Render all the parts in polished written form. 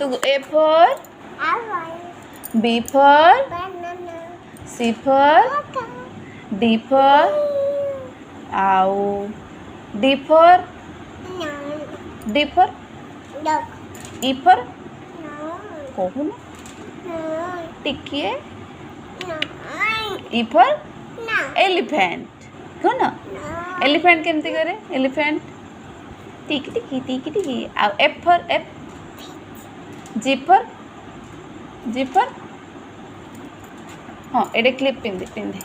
तो A for apple, B for banana, C for apple, D for आओ D for no, D for dog, E for no, कहूँ ना no, टिकिए no, E for no, elephant कहो ना no, elephant केमती करे elephant टिकी टिकी टिकी टिकी आओ F for F G for हाँ एडे clip पिंधे पिंधे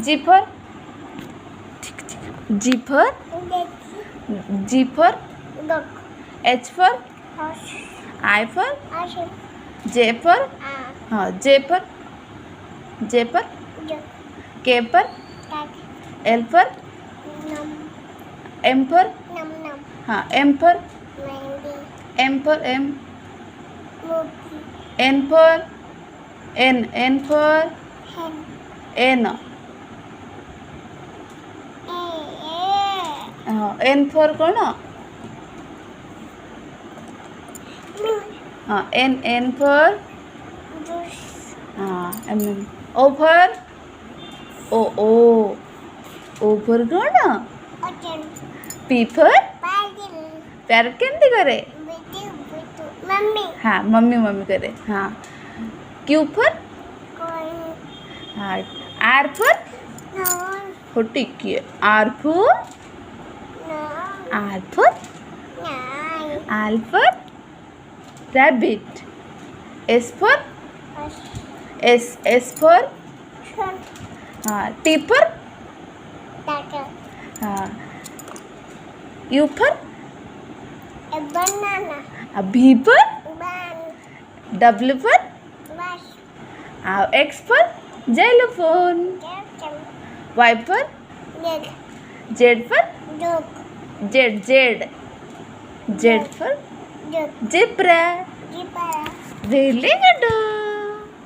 G for G for G for dog, H for horse, I for ashe, J for a, हाँ J for dog, K for cat, L for num, M for num, हाँ M for Mandy, M for M monkey, N for N for hen, N हाँ N for कौन हाँ N for juice, हाँ M O for O for कौन ocean, P for paddle, parrot केमती करे bitu, mummy, हाँ mummy करे हाँ Q for coin, हाँ R for no, हो टिकी R for no, R for nine, for rabbit S for S for sun, हाँ T for turtle, हाँ U for a banana, V for ban, W for bus, X for xylophone captain, Y for leg, Z for dog, Z for dog, zebra zebra, really good